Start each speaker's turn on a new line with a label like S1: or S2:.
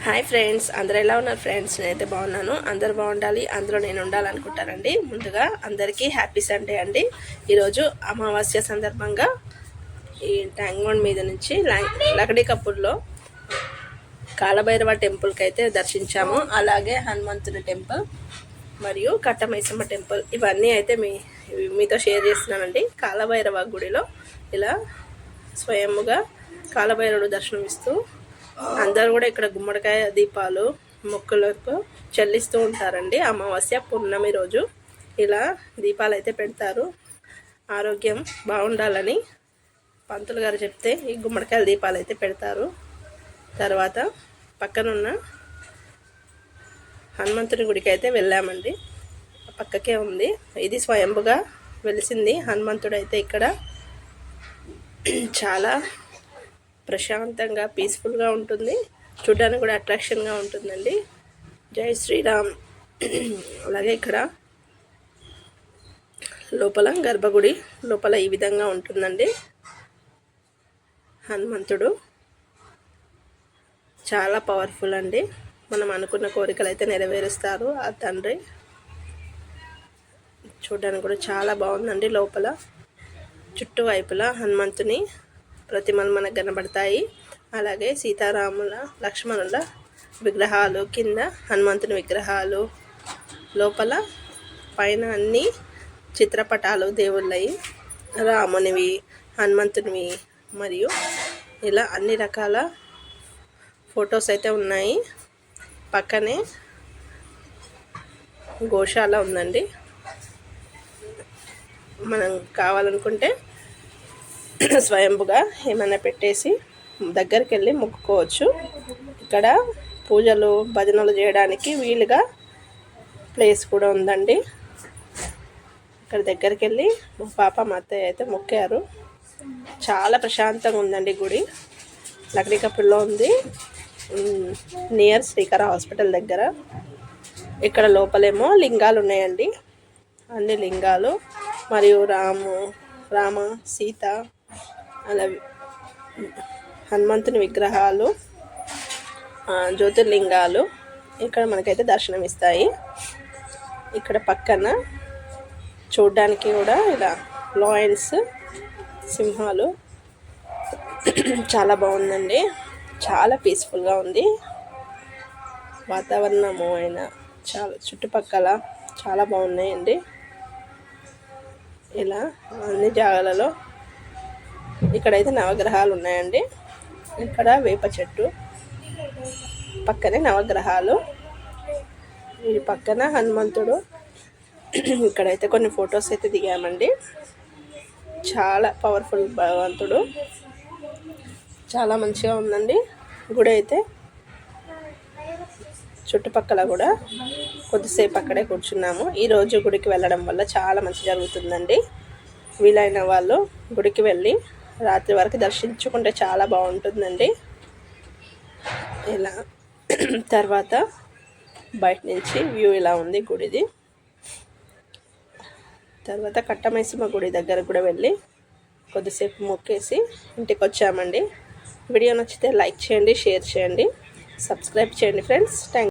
S1: Hi friends, అందరూ ఎలా ఉన్నారు ఫ్రెండ్స్? నేనైతే బాగున్నాను. అందరు బాగుండాలి, అందులో నేను ఉండాలనుకుంటానండి. ముందుగా అందరికీ హ్యాపీ సండే అండి. ఈరోజు అమావాస్య సందర్భంగా ఈ ట్యాంక్ మీద నుంచి లకడీ కపూర్లో కాలభైరవ టెంపుల్కి అయితే దర్శించాము. అలాగే హనుమంతుని టెంపుల్ మరియు కట్టమైసమ్మ టెంపుల్ ఇవన్నీ అయితే మీతో షేర్ చేస్తున్నానండి. కాలభైరవ గుడిలో ఇలా స్వయముగా కాలభైరవుడు దర్శనమిస్తూ అందరూ కూడా ఇక్కడ గుమ్మడికాయ దీపాలు మొక్కులకు చెల్లిస్తూ ఉంటారండి. అమావాస్య పున్నమి రోజు ఇలా దీపాలు అయితే పెడతారు. ఆరోగ్యం బాగుండాలని పంతులు గారు చెప్తే ఈ గుమ్మడికాయల దీపాలు అయితే పెడతారు. తర్వాత పక్కనున్న హనుమంతుని గుడికి అయితే వెళ్ళామండి. పక్కకే ఉంది. ఇది స్వయంభుగా వెలిసింది హనుమంతుడు అయితే ఇక్కడ చాలా ప్రశాంతంగా పీస్ఫుల్గా ఉంటుంది. చూడడానికి కూడా అట్రాక్షన్గా ఉంటుందండి. జై శ్రీరామ్. అలాగే ఇక్కడ లోపల గర్భగుడి లోపల ఈ విధంగా ఉంటుందండి. హనుమంతుడు చాలా పవర్ఫుల్ అండి. మనం అనుకున్న కోరికలు అయితే నెరవేరుస్తారు ఆ తండ్రి. చూడడానికి కూడా చాలా బాగుందండి. లోపల చుట్టువైపులా హనుమంతుని ప్రతిమలు మనకు కనబడతాయి. అలాగే సీతారాముల లక్ష్మణుల విగ్రహాలు, కింద హనుమంతుని విగ్రహాలు, లోపల పైన అన్ని చిత్రపటాలు దేవుళ్ళవి, రామునివి, హనుమంతునివి మరియు ఇలా అన్ని రకాల ఫొటోస్ అయితే ఉన్నాయి. పక్కనే గోశాల ఉందండి. మనం కావాలనుకుంటే స్వయంభుగా ఏమైనా పెట్టేసి దగ్గరికి వెళ్ళి మొక్కుకోవచ్చు. ఇక్కడ పూజలు భజనలు చేయడానికి వీలుగా ప్లేస్ కూడా ఉందండి. ఇక్కడ దగ్గరికి వెళ్ళి మా పాప మా అత్తయ్య అయితే మొక్కారు. చాలా ప్రశాంతంగా ఉందండి గుడి. లకడీ కపూర్లో ఉంది, నియర్ శ్రీకర హాస్పిటల్ దగ్గర. ఇక్కడ లోపలేమో లింగాలు ఉన్నాయండి. అన్ని లింగాలు మరియు రామ సీత అలా హనుమంతుని విగ్రహాలు, జ్యోతిర్లింగాలు ఇక్కడ మనకైతే దర్శనం ఇస్తాయి. ఇక్కడ పక్కన చూడడానికి కూడా ఇలా లయన్స్, సింహాలు చాలా బాగుందండి. చాలా పీస్ఫుల్గా ఉంది వాతావరణము. అయినా చాలా చుట్టుపక్కల చాలా బాగున్నాయండి. ఇలా అన్ని జాగాలలో ఇక్కడైతే నవగ్రహాలు ఉన్నాయండి. ఇక్కడ వేప చెట్టు పక్కనే నవగ్రహాలు, ఈ పక్కన హనుమంతుడు. ఇక్కడైతే కొన్ని ఫొటోస్ అయితే దిగామండి. చాలా పవర్ఫుల్ భగవంతుడు, చాలా మంచిగా ఉందండి గుడి అయితే. చుట్టుపక్కల కూడా కొద్దిసేపు అక్కడే కూర్చున్నాము. ఈరోజు గుడికి వెళ్ళడం వల్ల చాలా మంచి జరుగుతుందండి. వీలైన వాళ్ళు గుడికి వెళ్ళి రాత్రి వరకు దర్శించుకుంటే చాలా బాగుంటుందండి. ఇలా తర్వాత బయట నుంచి వ్యూ ఇలా ఉంది గుడిది. తర్వాత కట్టమైసమ్మ గుడి దగ్గర కూడా వెళ్ళి కొద్దిసేపు మొక్కేసి ఇంటికి వచ్చామండి. వీడియో నచ్చితే లైక్ చేయండి, షేర్ చేయండి, సబ్స్క్రైబ్ చేయండి ఫ్రెండ్స్. థ్యాంక్